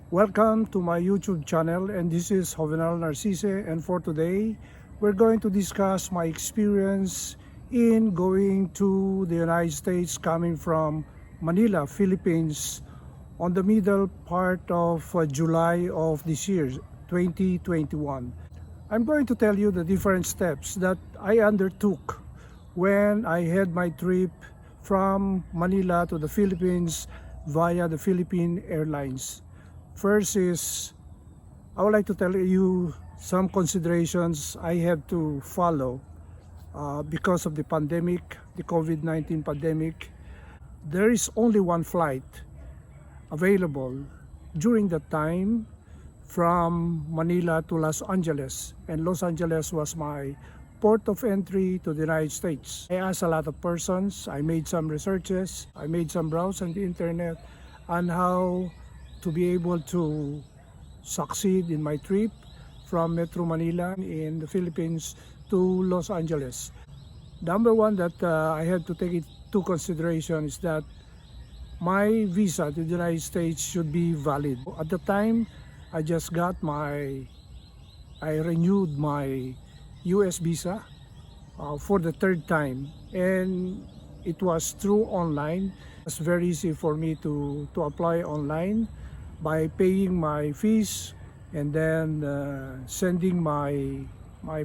Welcome to my YouTube channel, and this is Jovenal Narcisse, and for today we're going to discuss my experience in going to the United States coming from Manila, Philippines on the middle part of July of this year, 2021. I'm going to tell you the different steps that I undertook when I had my trip from Manila to the Philippines via the Philippine Airlines. First is, I would like to tell you some considerations I have to follow because of the pandemic, the COVID-19 pandemic. There is only one flight available during that time from Manila to Los Angeles, and Los Angeles was my port of entry to the United States. I asked a lot of persons, I made some researches, I made some browse on the internet on how to be able to succeed in my trip from Metro Manila in the Philippines to Los Angeles. Number one that I had to take into consideration is that my visa to the United States should be valid. At the time, I renewed my US visa for the third time, and it was through online. It's very easy for me to apply online by paying my fees and then sending my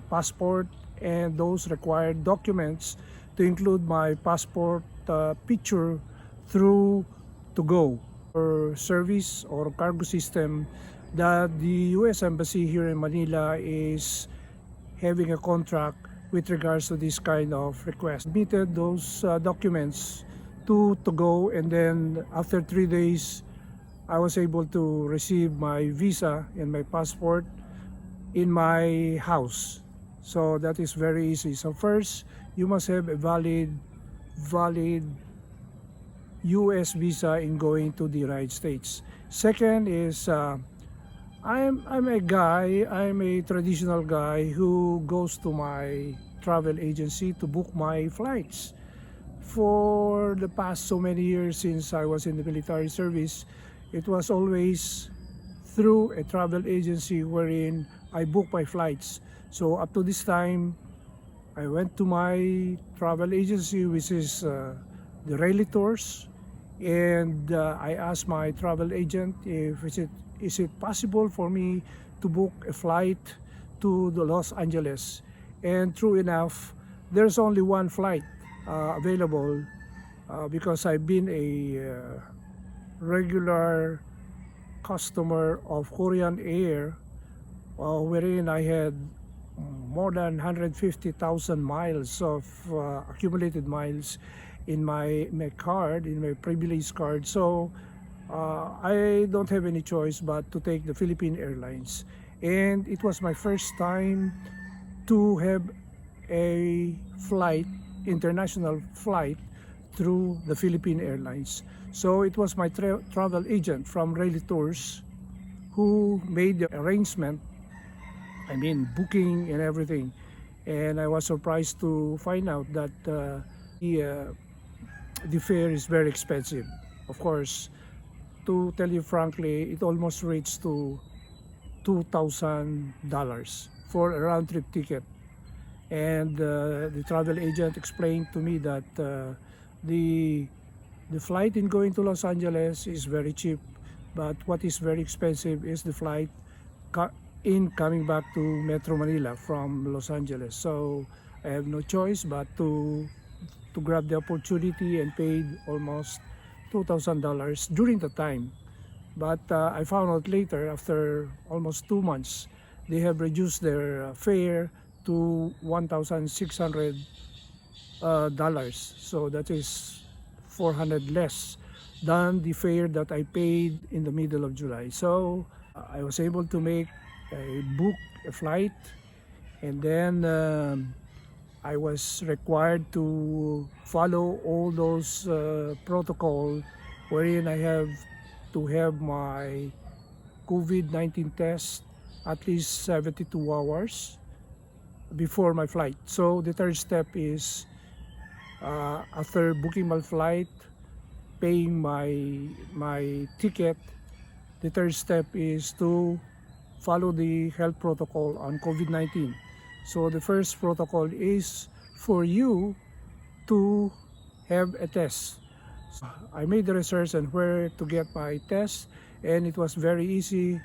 passport and those required documents to include my passport picture through to go or service or cargo system that the US Embassy here in Manila is having a contract with regards to this kind of request. Submitted those documents to go, and then after 3 days I was able to receive my visa and my passport in my house. So that is very easy. So first, you must have a valid US visa in going to the United States. Second is I'm a traditional guy who goes to my travel agency to book my flights. For the past so many years since I was in the military service, it was always through a travel agency wherein I book my flights. So up to this time, I went to my travel agency, which is the Rally Tours, and I asked my travel agent if is it possible for me to book a flight to the Los Angeles. And true enough, there's only one flight available because I've been a regular customer of Korean Air, wherein I had more than 150,000 miles of accumulated miles in my card, in my privilege card. So I don't have any choice but to take the Philippine Airlines. And it was my first time to have a flight, international flight, through the Philippine Airlines. So it was my travel agent from Rally Tours who made the arrangement, booking and everything. And I was surprised to find out that the fare is very expensive. Of course, to tell you frankly, it almost reached to $2,000 for a round-trip ticket. And the travel agent explained to me that the flight in going to Los Angeles is very cheap, but what is very expensive is the flight in coming back to Metro Manila from Los Angeles. So I have no choice but to grab the opportunity and paid almost $2,000 during the time. But I found out later, after almost 2 months, they have reduced their fare to $1,600. So that is 400 less than the fare that I paid in the middle of July. So I was able to book a flight, and then I was required to follow all those protocol wherein I have to have my COVID-19 test at least 72 hours before my flight. So the third step is after booking my flight, paying my ticket, The third step is to follow the health protocol on COVID-19. So the first protocol is for you to have a test. So I made the research on where to get my test, and it was very easy.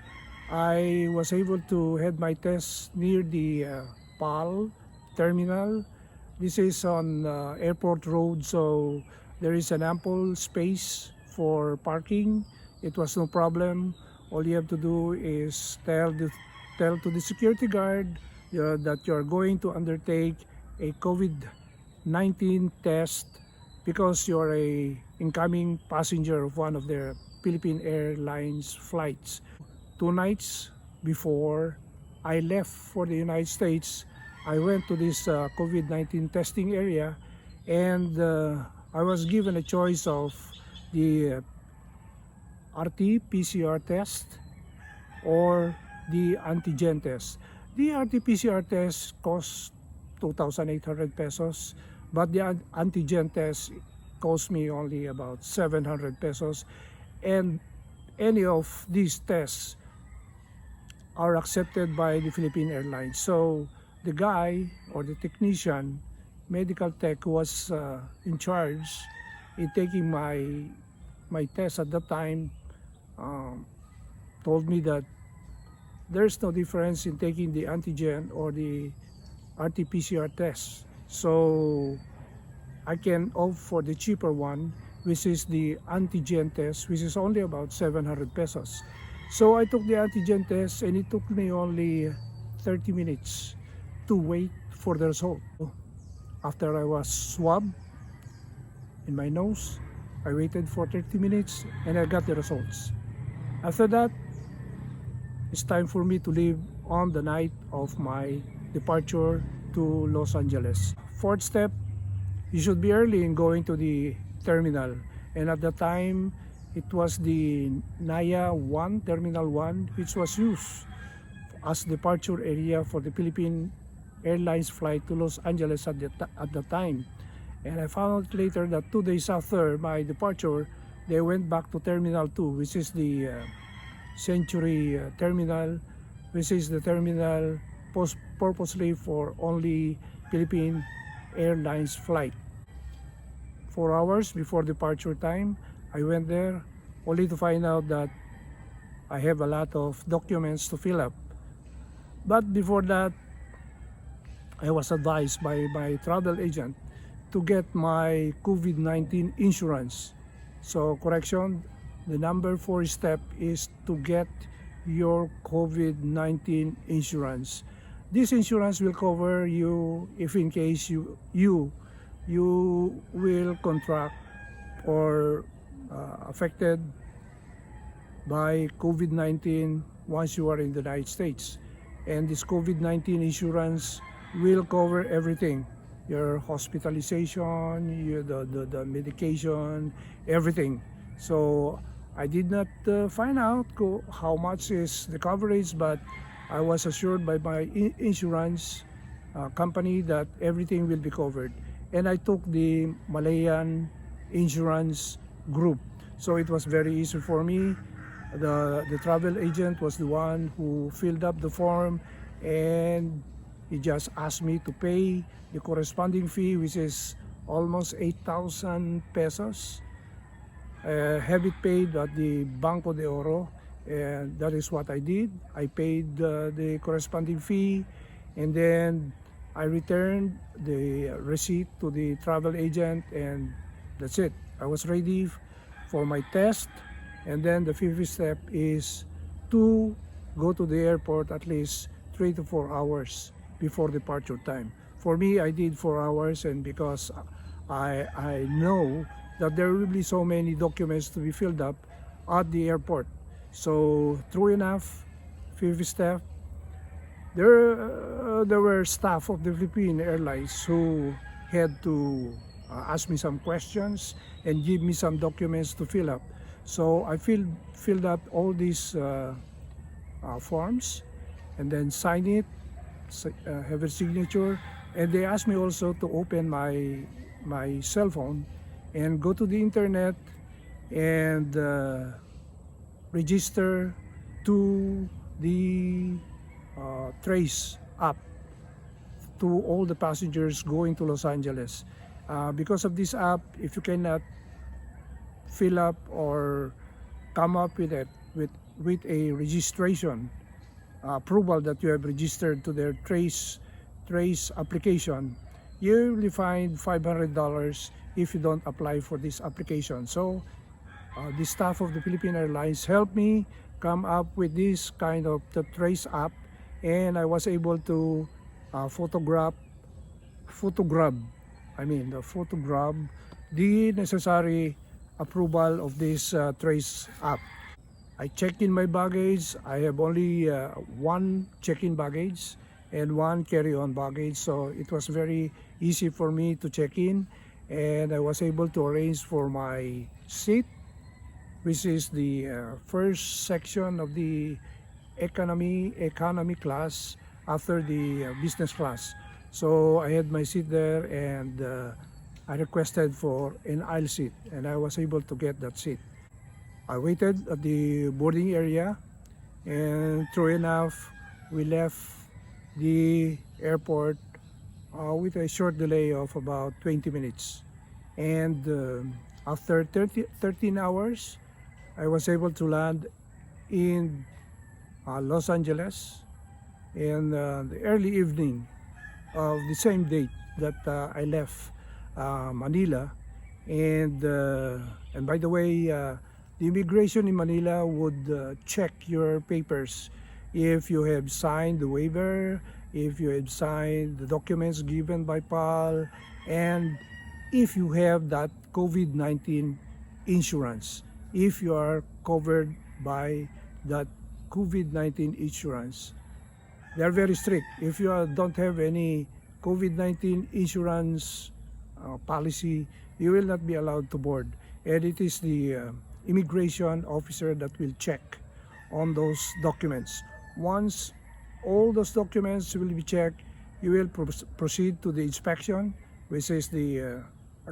I was able to have my test near the PAL terminal. This is on Airport Road, so there is an ample space for parking. It was no problem. All you have to do is tell to the security guard that you are going to undertake a COVID-19 test because you are a incoming passenger of one of their Philippine Airlines flights. 2 nights before I left for the United States, I went to this COVID-19 testing area, and I was given a choice of the RT-PCR test or the antigen test. The RT-PCR test costs 2,800 pesos, but the antigen test cost me only about 700 pesos, and any of these tests are accepted by the Philippine Airlines. So the guy or the technician, medical tech who was in charge in taking my test at that time, told me that there's no difference in taking the antigen or the RT-PCR test. So I can opt for the cheaper one, which is the antigen test, which is only about 700 pesos. So I took the antigen test, and it took me only 30 minutes to wait for the result. After I was swabbed in my nose, I waited for 30 minutes and I got the results. After that, it's time for me to leave on the night of my departure to Los Angeles. Fourth step, you should be early in going to the terminal. And at the time, it was the NAIA 1, Terminal 1, which was used as departure area for the Philippine Airlines flight to Los Angeles at the time. And I found out later that 2 days after my departure, they went back to Terminal 2, which is the Century Terminal, which is the terminal purposely for only Philippine Airlines flight. 4 hours before departure time, I went there only to find out that I have a lot of documents to fill up. But before that, I was advised by my travel agent to get my COVID-19 insurance. So correction, the number 4 step is to get your COVID-19 insurance. This insurance will cover you if in case you will contract or affected by COVID-19 once you are in the United States. And this COVID-19 insurance will cover everything: your hospitalization, the medication, everything. So I did not find out how much is the coverage, but I was assured by my insurance company that everything will be covered. And I took the Malayan insurance group, so it was very easy for me. The travel agent was the one who filled up the form, and he just asked me to pay the corresponding fee, which is almost 8,000 pesos. Have it paid at the Banco de Oro, and that is what I did. I paid the corresponding fee, and then I returned the receipt to the travel agent, and that's it. I was ready for my test. And then the fifth step is to go to the airport at least 3 to 4 hours before departure time. For me, I did 4 hours, and because I know that there will be so many documents to be filled up at the airport. So true enough, fifth step, there were staff of the Philippine Airlines who had to ask me some questions and give me some documents to fill up. So I filled up all these forms and then sign it, have a signature, and they asked me also to open my cell phone and go to the internet and register to the Trace app to all the passengers going to Los Angeles. Because of this app, if you cannot fill up or come up with it with a registration approval that you have registered to their trace application, you will find $500 if you don't apply for this application. So the staff of the Philippine Airlines helped me come up with this kind of the trace app, and I was able to photograph the necessary approval of this trace app. I checked in my baggage. I have only one check-in baggage and one carry-on baggage, so it was very easy for me to check in, and I was able to arrange for my seat, which is the first section of the economy class after the business class. So I had my seat there, and I requested for an aisle seat, and I was able to get that seat. I waited at the boarding area, and true enough, we left the airport with a short delay of about 20 minutes. And after 13 hours, I was able to land in Los Angeles in the early evening of the same date that I left Manila. And by the way, the immigration in Manila would check your papers if you have signed the waiver, if you have signed the documents given by PAL, and if you have that COVID-19 insurance, if you are covered by that COVID-19 insurance. They are very strict. If you don't have any COVID-19 insurance policy, you will not be allowed to board. And it is the immigration officer that will check on those documents. Once all those documents will be checked, you will proceed to the inspection, which is the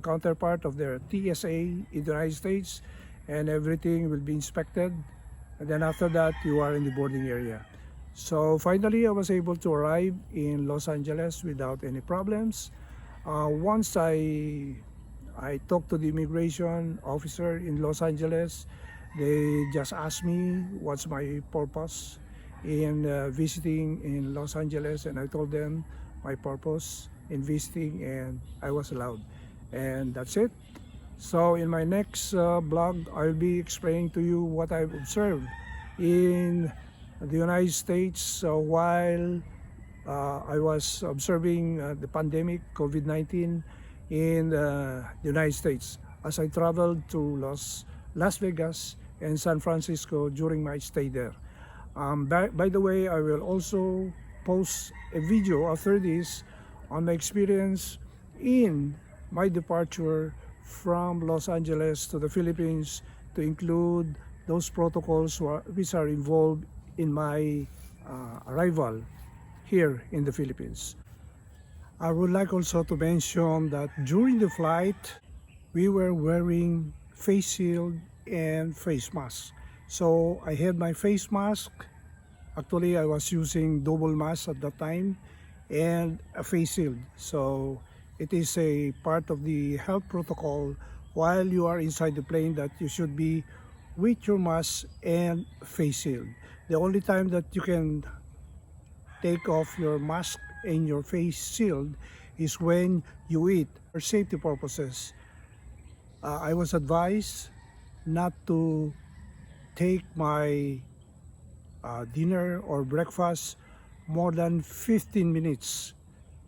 counterpart of their TSA in the United States, and everything will be inspected. And then after that, you are in the boarding area. So finally, I was able to arrive in Los Angeles without any problems. Once I talked to the immigration officer in Los Angeles, they just asked me what's my purpose in visiting in Los Angeles, and I told them my purpose in visiting, and I was allowed. And that's it. So in my next blog, I'll be explaining to you what I've observed in the United States while I was observing the pandemic, COVID-19, in the United States as I traveled to Las Vegas and San Francisco during my stay there. By the way, I will also post a video after this on my experience in my departure from Los Angeles to the Philippines, to include those protocols which are involved in my arrival here in the Philippines. I would like also to mention that during the flight, we were wearing face shield and face mask. So I had my face mask. Actually, I was using double mask at that time, and a face shield. So it is a part of the health protocol while you are inside the plane that you should be with your mask and face shield. The only time that you can take off your mask and your face shield is when you eat. For safety purposes, I was advised not to take my dinner or breakfast more than 15 minutes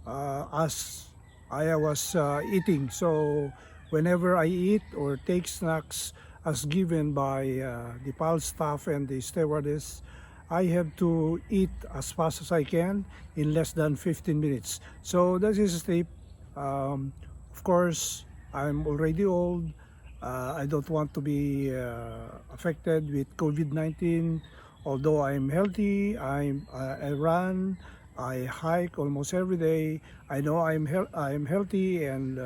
as I was eating. So whenever I eat or take snacks as given by the PAL staff and the stewardess, I have to eat as fast as I can in less than 15 minutes. So that is a tip. Of course, I'm already old. I don't want to be affected with COVID-19. Although I'm healthy, I run, I hike almost every day. I know I'm healthy, and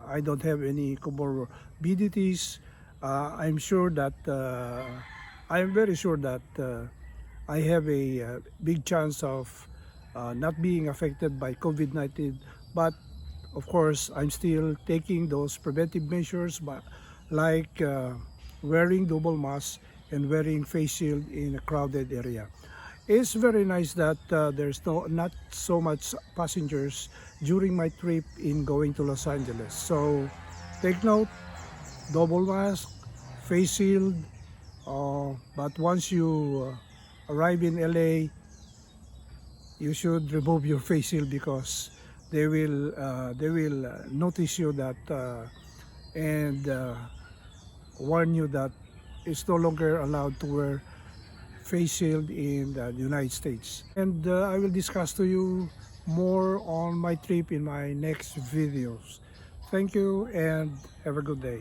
I don't have any comorbidities. I'm sure that I am very sure that I have a big chance of not being affected by COVID-19, but of course I'm still taking those preventive measures, but like wearing double mask and wearing face shield in a crowded area. It's very nice that there's not so much passengers during my trip in going to Los Angeles. So take note, double mask, face shield, but once you arrive in LA, you should remove your face shield because they will notice you that and warn you that it's no longer allowed to wear face shield in the United States. And I will discuss to you more on my trip in my next videos. Thank you and have a good day.